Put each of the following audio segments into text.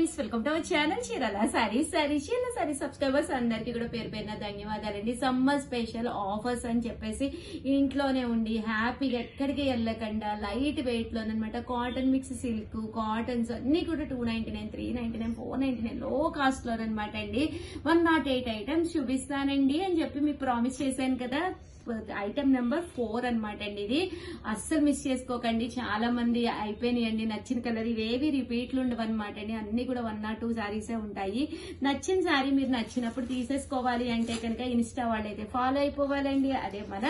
Friends welcome to our channel Chirala saris subscribers అందరికి కూడా పేరు పేరున ధన్యవాదాలండి. సమ్మర్ స్పెషల్ ఆఫర్స్ అని చెప్పేసి ఇంట్లోనే ఉండి హ్యాపీగా ఎక్కడికి వెళ్ళకుండా లైట్ వెయిట్ లోనమాట కాటన్ మిక్స్ సిల్క్ కాటన్స్ అన్ని కూడా 299, 399, 499 లో కాస్ట్ లోనమాట అండి. 108 ఐటమ్స్ చూపిస్తానండి అని చెప్పి మీకు ప్రామిస్ చేశాను కదా. ఐటమ్ నెంబర్ 4 అనమాట అండి. ఇది అస్సలు మిస్ చేసుకోకండి. చాలా మంది అయిపోయినాయండి నచ్చిన కలర్. ఇవేవి రిపీట్లు ఉండవన్నమాట అండి. అన్ని కూడా 1 or 2 సారీసే ఉంటాయి. నచ్చిన సారీ మీరు నచ్చినప్పుడు తీసేసుకోవాలి అంటే కనుక ఇన్స్టా వాళ్ళైతే ఫాలో అయిపోవాలండి. అదే మన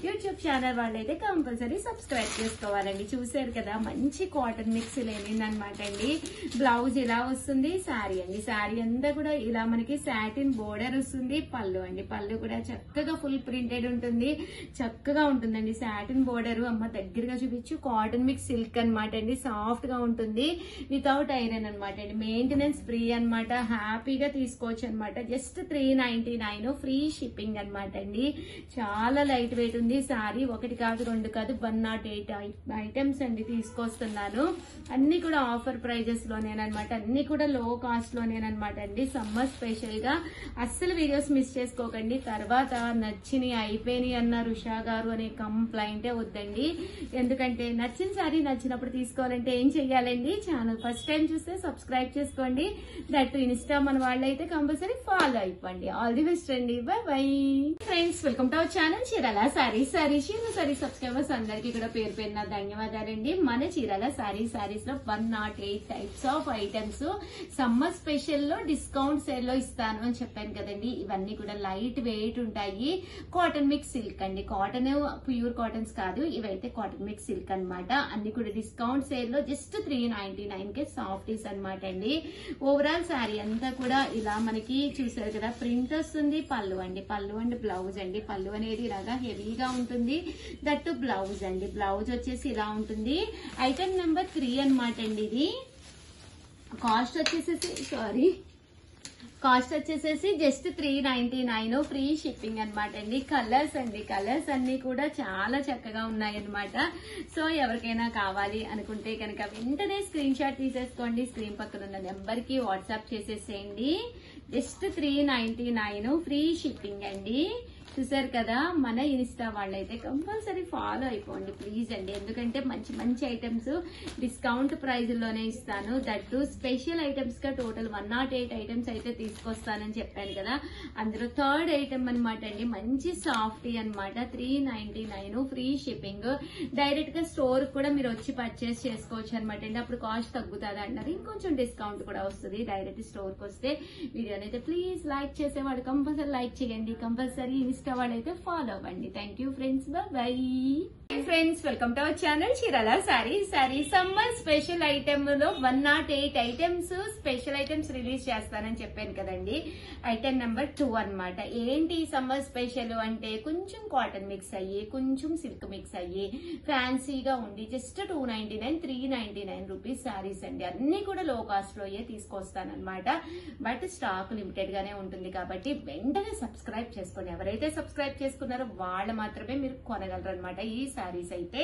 యూట్యూబ్ ఛానల్ వాళ్ళైతే కంపల్సరీ సబ్స్క్రైబ్ చేసుకోవాలండి. చూసారు కదా మంచి కాటన్ మిక్స్ లేనిందనమాట అండి. బ్లౌజ్ ఇలా వస్తుంది. శారీ అండి. శారీ అంతా కూడా ఇలా మనకి సాటిన్ బోర్డర్ వస్తుంది. పళ్ళు అండి. పళ్ళు కూడా చక్కగా ఫుల్ ప్రింటెడ్ ఉంటుంది. చక్కగా ఉంటుందండి. సాటిన్ బోర్డర్ అమ్మ దగ్గరగా చూపించు. కాటన్ మిక్స్ సిల్క్ అనమాట అండి. సాఫ్ట్ గా ఉంటుంది. వితౌట్ ఐరన్ అనమాట అండి. మెయింటెనెన్స్ ఫ్రీ అనమాట. హ్యాపీగా తీసుకోవచ్చు అనమాట. జస్ట్ 399 ఫ్రీ షిప్పింగ్ అనమాట అండి. చాలా లైట్ వెయిట్ ఉంది. సారీ 1 కాదు 2 కాదు 108 ఐటమ్స్ అండి తీసుకొస్తున్నాను. అన్ని కూడా ఆఫర్ ప్రైజెస్ లోనేనమాట. అన్ని కూడా లో కాస్ట్ లోనేనమాట అండి. సమ్మర్ స్పెషల్ గా అస్సలు వీడియోస్ మిస్ చేసుకోకండి. తర్వాత నచ్చిని అయిపోయినాయి అన్నారు ఉషా గారు అనే కంప్లైంటే వద్దండి. ఎందుకంటే నచ్చిన సారీ నచ్చినప్పుడు తీసుకోవాలంటే ఏం చెయ్యాలండి? ఛానల్ ఫస్ట్ టైం చూస్తే సబ్స్క్రైబ్ చేసుకోండి. దట్ ఇన్స్టా మన వాళ్ళైతే కంపల్సరీ ఫాలో అయిపోండి. ఆల్ ది బెస్ట్ అండి. By bye friends welcome to our channel Chirala saris subscribers అందరికీ కూడా పేరు పేరున ధన్యవాదాలండి. మన చీరాల సారీస్ లో 108 types of items summer special లో డిస్కౌంట్ సేల్ లో ఇస్తాను అని చెప్పాను కదండి. ఇవన్నీ కూడా లైట్ వెయిట్ ఉంటాయి. కాటన్ మిక్స్ సిల్క్ అండి. కాటన్ ప్యూర్ కాటన్స్ కాదు. ఇవైతే కాటన్ మిక్స్ సిల్క్ అనమాట. అన్ని కూడా డిస్కౌంట్ సేల్ లో జస్ట్ 399 కే సాఫ్టీస్ అనమాట అండి. ఓవరాల్ శారీ అంతా కూడా ఇలా మనకి చూసారు కదా ప్రింట్ వస్తుంది. పళ్ళు అండి. పళ్ళు అండ్ బ్లౌజ్ అండి. పళ్ళు అనేది ఇలాగా హెవీగా ఉంటుంది. దట్టు బ్లౌజ్ అండి. బ్లౌజ్ వచ్చేసి ఇలా ఉంటుంది. ఐటమ్ నెంబర్ 3 అనమాట అండి. ఇది కాస్ట్ వచ్చేసేసి జస్ట్ 399 ఫ్రీ షిప్పింగ్ అనమాట అండి. కలర్స్ అండి. కలర్స్ అన్ని కూడా చాలా చక్కగా ఉన్నాయి అనమాట. సో ఎవరికైనా కావాలి అనుకుంటే కనుక వెంటనే స్క్రీన్ షాట్ తీసేసుకోండి. స్క్రీన్ పక్కన ఉన్న నెంబర్ కి వాట్సాప్ చేసేసేయండి. జస్ట్ 399 ఫ్రీ షిప్పింగ్ అండి. చూసారు కదా మన ఇన్స్టా వాళ్ళైతే కంపల్సరీ ఫాలో అయిపోండి ప్లీజ్ అండి. ఎందుకంటే మంచి మంచి ఐటమ్స్ డిస్కౌంట్ ప్రైజ్ లోనే ఇస్తాను. దట్టు స్పెషల్ ఐటమ్స్ గా టోటల్ 108 ఐటమ్స్ అయితే తీసుకొస్తానని చెప్పాను కదా. అందులో 3rd ఐటమ్ అనమాట అండి. మంచి సాఫ్టీ అనమాట. 399 ఫ్రీ షిప్పింగ్. డైరెక్ట్ గా స్టోర్ కూడా మీరు వచ్చి పర్చేస్ చేసుకోవచ్చు అనమాట అండి. అప్పుడు కాస్ట్ తగ్గుతుంది అంటారు. ఇంకొంచెం డిస్కౌంట్ కూడా వస్తుంది డైరెక్ట్ స్టోర్ కి వస్తే. వీడియోని అయితే ప్లీజ్ లైక్ చేసేవాడు కంపల్సరీ లైక్ చేయండి. కంపల్సరీ వాళ్ళైతే ఫాలో అవ్వండి. Thank you friends. Bye friends welcome to our channel Chirala saris summer special item లో 108 ఐటమ్స్ స్పెషల్ ఐటమ్స్ రిలీజ్ చేస్తానని చెప్పాను కదండి. ఐటమ్ నెంబర్ 2 అనమాట. ఏంటి సమ్మర్ స్పెషల్ అంటే కొంచెం కాటన్ మిక్స్ అయ్యి కొంచెం సిల్క్ మిక్స్ అయ్యి ఫ్యాన్సీగా ఉండి జస్ట్ 299, 399 రూపీస్ సారీస్ అండి. అన్ని కూడా లో కాస్ట్ లో తీసుకొస్తానమాట. బట్ స్టాక్ లిమిటెడ్ గానే ఉంటుంది కాబట్టి వెంటనే సబ్స్క్రైబ్ చేసుకోండి. ఎవరైతే సబ్స్క్రైబ్ చేసుకున్నారో వాళ్ళు మాత్రమే మీరు కొనగలరు అనమాట ఈ సారీస్ అయితే.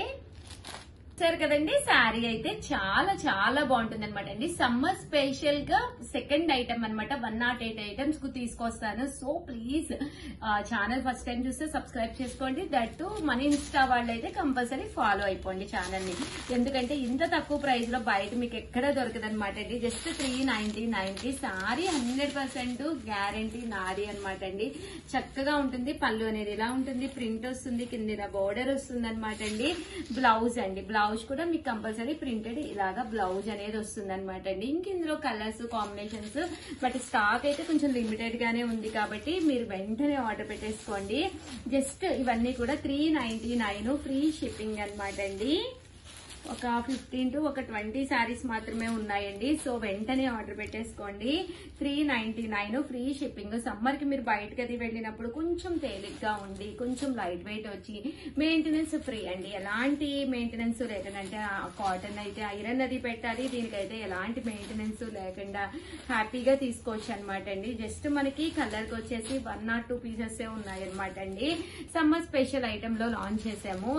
సరే కదండి. శారీ అయితే చాలా చాలా బాగుంటుంది అనమాట అండి. సమ్మర్ స్పెషల్ గా 2nd ఐటమ్ అనమాట. 108 ఐటమ్స్ కు తీసుకొస్తాను. So please channel first time చూస్తే సబ్స్క్రైబ్ చేసుకోండి. దట్టు మన ఇన్స్టా వాళ్ళైతే కంపల్సరీ ఫాలో అయిపోండి ఛానల్ ని. ఎందుకంటే ఇంత తక్కువ ప్రైస్ లో బయట మీకు ఎక్కడ దొరకదు అనమాట అండి. జస్ట్ 399 కి సారీ 100% గ్యారంటీ నారీ అనమాట అండి. చక్కగా ఉంటుంది. పళ్ళు అనేది ఇలా ఉంటుంది. ప్రింట్ వస్తుంది. కింద బోర్డర్ వస్తుంది అనమాట అండి. బ్లౌజ్ అండి. బ్లౌజ్ కూడా మీకు కంపల్సరీ ప్రింటెడ్ ఇలాగా బ్లౌజ్ అనేది వస్తుంది అనమాట అండి. ఇంక ఇందులో కలర్స్ కాంబినేషన్స్ బట్ స్టాక్ అయితే కొంచెం లిమిటెడ్ గానే ఉంది కాబట్టి మీరు వెంటనే ఆర్డర్ పెట్టేసుకోండి. జస్ట్ ఇవన్నీ కూడా 399 ఫ్రీ షిప్పింగ్ అనమాట అండి. ఒక 15 to 20 శారీస్ మాత్రమే ఉన్నాయండి. సో వెంటనే ఆర్డర్ పెట్టేసుకోండి. 399 ఫ్రీ షిప్పింగ్. సమ్మర్ కి మీరు బయటకి అది వెళ్ళినప్పుడు కొంచెం తేలిగ్గా ఉండి కొంచెం లైట్ వెయిట్ వచ్చి మెయింటెనెన్స్ ఫ్రీ అండి. ఎలాంటి మెయింటెనెన్స్ లేదంటే కాటన్ అయితే ఐరన్ అది పెట్టాలి. దీనికైతే ఎలాంటి మెయింటెనెన్స్ లేకుండా హ్యాపీగా తీసుకోవచ్చు అనమాట అండి. జస్ట్ మనకి కలర్ కి వచ్చేసి 1 or 2 పీసెస్ ఉన్నాయి అనమాట అండి. సమ్మర్ స్పెషల్ ఐటమ్ లో లాంచ్ చేసాము.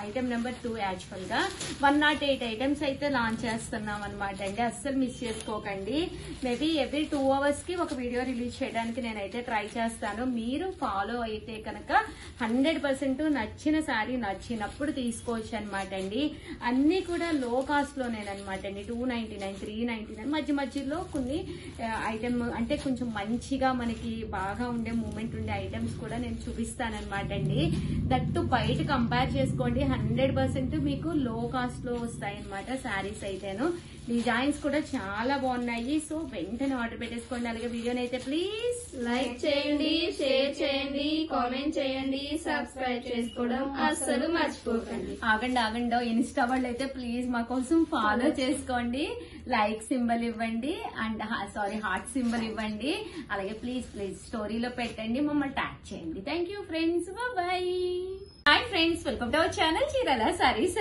ఐటమ్ నెంబర్ 2 యాక్చువల్ గా 108 ఐటమ్స్ అయితే లాంచ్ చేస్తున్నాం అనమాట అండి. అస్సలు మిస్ చేసుకోకండి. మేబీ ఎవ్రీ 2 hours కి ఒక వీడియో రిలీజ్ చేయడానికి నేనైతే ట్రై చేస్తాను. మీరు ఫాలో అయితే కనుక 100% నచ్చిన శారీ నచ్చినప్పుడు తీసుకోవచ్చు అనమాట అండి. అన్ని కూడా లో కాస్ట్ లోనేనమాట అండి. 299, 399 మధ్య మధ్యలో కొన్ని ఐటమ్ అంటే కొంచెం మంచిగా మనకి బాగా ఉండే మూమెంట్ ఉండే ఐటమ్స్ కూడా నేను చూపిస్తానమాట అండి. దట్టు బయట కంపేర్ చేసుకోండి. 100% మీకు లో కాస్ట్ లో వస్తాయి అనమాట శారీస్ అయితేను. డిజైన్స్ కూడా చాలా బాగున్నాయి. సో వెంటనే ఆర్డర్ పెట్టేసుకోండి. అలాగే వీడియోని అయితే ప్లీజ్ లైక్ చేయండి, షేర్ చేయండి, కామెంట్ చేయండి, సబ్స్క్రైబ్ చేసుకోవడం అస్సలు మర్చిపోకండి. ఆగండి ఇన్స్టా వాళ్ళు అయితే ప్లీజ్ మా కోసం ఫాలో చేసుకోండి. లైక్ సింబల్ ఇవ్వండి అండ్ హార్ట్ సింబల్ ఇవ్వండి. అలాగే ప్లీజ్ స్టోరీలో పెట్టండి, మమ్మల్ని ట్యాగ్ చేయండి. Thank you friends, bye. Hi friends, welcome to our channel Chirala sarees.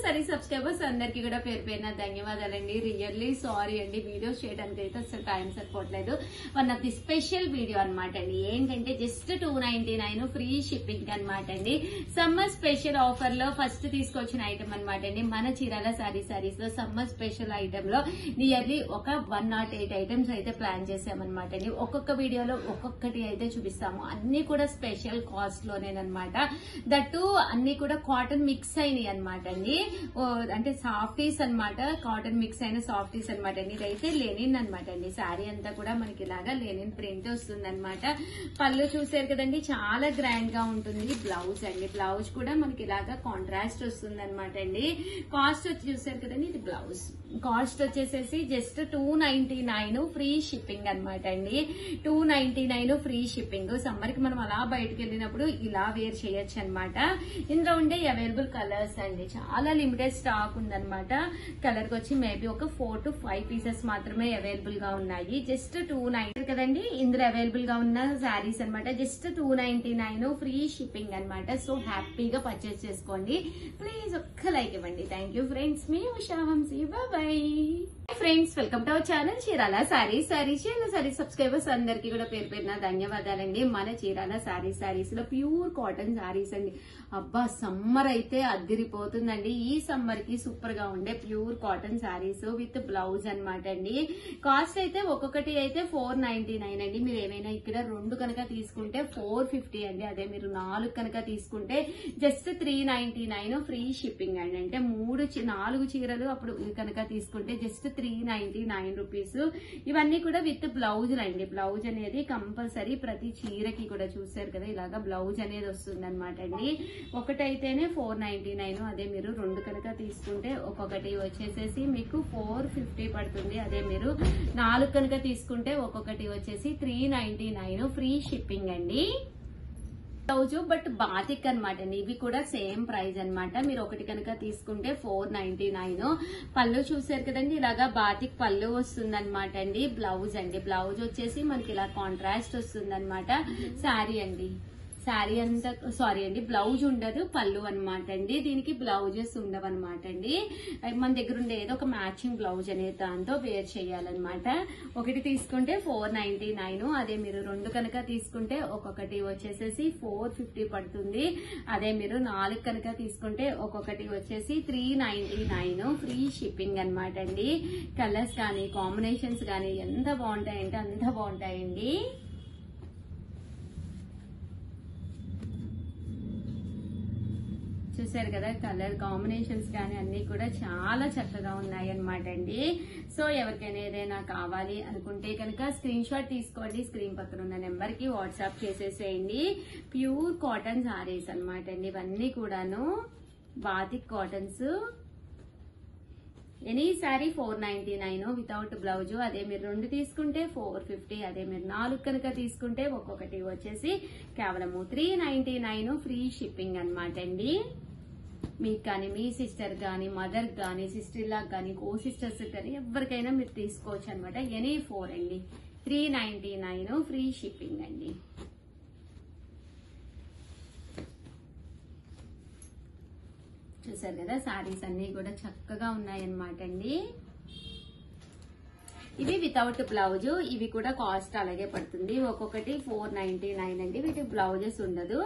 Sorry subscribers అందరికి కూడా పేరు పేరున ధన్యవాదాలండి. రియల్లీ సారీ అండి, వీడియోస్ చేయడానికి అయితే అసలు టైం సరిపోవట్లేదు. One of the special video అనమాట అండి. ఏంటంటే జస్ట్ 299 ఫ్రీ షిప్పింగ్ అనమాట అండి. సమ్మర్ స్పెషల్ ఆఫర్ లో ఫస్ట్ తీసుకొచ్చిన ఐటమ్ అనమాట అండి. మన చీరాల సారీస్ లో సమ్మర్ స్పెషల్ ఐటమ్ లో నియర్లీ ఒక 108 ఐటమ్స్ అయితే ప్లాన్ చేసామన్నమాట అండి. ఒక్కొక్క వీడియోలో ఒక్కొక్కటి అయితే చూపిస్తాము. అన్ని కూడా స్పెషల్ కాస్ట్ లోనేనమాట. దట్టు అన్ని కూడా కాటన్ మిక్స్ అయినాయి అనమాట అండి. అంటే సాఫ్టీస్ అనమాట, కాటన్ మిక్స్ అయిన సాఫ్టీస్ అనమాట అండి. ఇదైతే లెనిన్ అనమాట అండి. శారీ అంతా కూడా మనకి ఇలాగా లెనిన్ ప్రింట్ వస్తుంది అనమాట. పళ్ళు చూసారు కదండి, చాలా గ్రాండ్ గా ఉంటుంది. బ్లౌజ్ అండి, బ్లౌజ్ కూడా మనకి ఇలాగా కాంట్రాస్ట్ వస్తుంది అనమాట అండి. కాస్ట్ వచ్చి చూసారు కదండి, ఇది బ్లౌజ్ కాస్ట్ వచ్చేసేసి జస్ట్ 299 ఫ్రీ షిప్పింగ్ అనమాట అండి. 299 ఫ్రీ షిప్పింగ్. సమ్మర్ కి మనం అలా బయటకు వెళ్ళినప్పుడు ఇలా వేర్ చేయొచ్చు అనమాట. ఇందులో ఉండే అవైలబుల్ కలర్స్ అండి, చాలా లిమిటెడ్ స్టాక్ ఉందన్నమాట. కలర్ కి వచ్చి మేబీ ఒక 4 to 5 పీసెస్ మాత్రమే అవైలబుల్ గా ఉన్నాయి. జస్ట్ 290 కదండి ఇందులో అవైలబుల్ గా ఉన్న శారీస్ అనమాట. జస్ట్ 299 ఫ్రీ షిప్పింగ్ అనమాట. సో హ్యాపీగా పర్చేస్ చేసుకోండి. ప్లీజ్ ఒక్క లైక్ ఇవ్వండి. థ్యాంక్ యూ ఫ్రెండ్స్, మీ Usha Vamsi, bye. Friends, welcome to our channel Chirala saris. Subscribers అందరికి కూడా పేరు పేరున ధన్యవాదాలండి. మన చీరాల సారీస్ లో ప్యూర్ కాటన్ సారీస్ అండి. అబ్బా, సమ్మర్ అయితే అద్దిరిపోతుందండి. ఈ సమ్మర్ కి సూపర్ గా ఉండే pure cotton saris with blouse అనమాట అండి. కాస్ట్ అయితే ఒక్కొక్కటి అయితే 499 అండి. మీరు ఏమైనా ఇక్కడ 2 కనుక తీసుకుంటే 450 అండి. అదే మీరు 4 కనుక తీసుకుంటే జస్ట్ 399 ఫ్రీ షిప్పింగ్ అండి. అంటే 4 చీరలు అప్పుడు కనుక తీసుకుంటే జస్ట్ 399 రూపీస్. ఇవన్నీ కూడా విత్ బ్లౌజ్ అండి. బ్లౌజ్ అనేది కంపల్సరీ ప్రతి చీరకి కూడా చూసారు కదా, ఇలాగా బ్లౌజ్ అనేది వస్తుంది అనమాట అండి. ఒకటైతేనే 499. అదే మీరు 2 కనుక తీసుకుంటే ఒక్కొక్కటి వచ్చేసేసి మీకు 450 పడుతుంది. అదే మీరు 4 కనుక తీసుకుంటే ఒక్కొక్కటి వచ్చేసి 399 ఫ్రీ షిప్పింగ్ అండి. బ్లౌజ్ బట్ బాతిక్ అనమాట అండి. ఇవి కూడా సేమ్ ప్రైస్ అనమాట. మీరు ఒకటి కనుక తీసుకుంటే 499. పళ్ళు చూసారు కదండి, ఇలాగా బాతిక్ పళ్ళు వస్తుంది అనమాట అండి. బ్లౌజ్ అండి, బ్లౌజ్ వచ్చేసి మనకి ఇలా కాంట్రాస్ట్ వస్తుంది అనమాట. శారీ అండి, శారీ అంతా సారీ అండి, బ్లౌజ్ ఉండదు, పళ్ళు అనమాట అండి. దీనికి బ్లౌజెస్ ఉండవు అనమాట అండి. మన దగ్గర ఉండే ఏదో ఒక మ్యాచింగ్ బ్లౌజ్ అనేది దాంతో వేర్ చేయాలన్నమాట. ఒకటి తీసుకుంటే 499. అదే మీరు 2 కనుక తీసుకుంటే ఒక్కొక్కటి వచ్చేసేసి 450 పడుతుంది. అదే మీరు 4 కనుక తీసుకుంటే ఒక్కొక్కటి వచ్చేసి 399 ఫ్రీ షిప్పింగ్ అనమాట అండి. కలర్స్ కానీ కాంబినేషన్స్ కానీ ఎంత బాగుంటాయంటే అంత బాగుంటాయండి. చూసారు కదా, కలర్ కాంబినేషన్స్ కానీ అన్ని కూడా చాలా చక్కగా ఉన్నాయి అనమాట అండి. సో ఎవరికైనా ఏదైనా కావాలి అనుకుంటే కనుక స్క్రీన్ షాట్ తీసుకోండి. స్క్రీన్ పక్కన ఉన్న నెంబర్ కి వాట్సాప్ చేసేసేయండి. ప్యూర్ కాటన్ సారీస్ అనమాట అండి. ఇవన్నీ కూడాను batik cottons. Any sari 499 without blouse. అదే మీరు 2 తీసుకుంటే 450. అదే మీరు 4 కనుక తీసుకుంటే ఒక్కొక్కటి వచ్చేసి కేవలము 399 ఫ్రీ షిప్పింగ్ అనమాట అండి. మీకు కానీ మీ సిస్టర్ కానీ మదర్ కానీ సిస్టర్ లా కానీ కో సిస్టర్స్ కానీ ఎవరికైనా మీరు తీసుకోవచ్చు అనమాట. ఎనీ 4 అండి, 399 ఫ్రీ షిప్పింగ్ అండి. చూసారు కదా, సారీస్ అన్ని కూడా చక్కగా ఉన్నాయన్నమాట అండి. ఇవి వితౌట్ బ్లౌజ్. ఇవి కూడా కాస్ట్ అలాగే పడుతుంది. ఒక్కొక్కటి 499 అండి. వీటి బ్లౌజెస్ ఉండదు.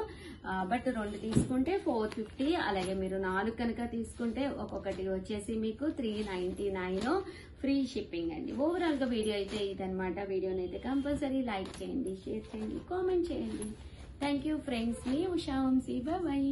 బట్ 2 తీసుకుంటే 450. అలాగే మీరు 4 కనుక తీసుకుంటే ఒక్కొక్కటి వచ్చేసి మీకు 399 ఫ్రీ షిప్పింగ్ అండి. ఓవరాల్ గా వీడియో అయితే ఇదనమాట. వీడియోని అయితే కంపల్సరీ లైక్ చేయండి, షేర్ చేయండి, కామెంట్ చేయండి. Thank you friends. మీ ఉషా వంశీ. బాయ్.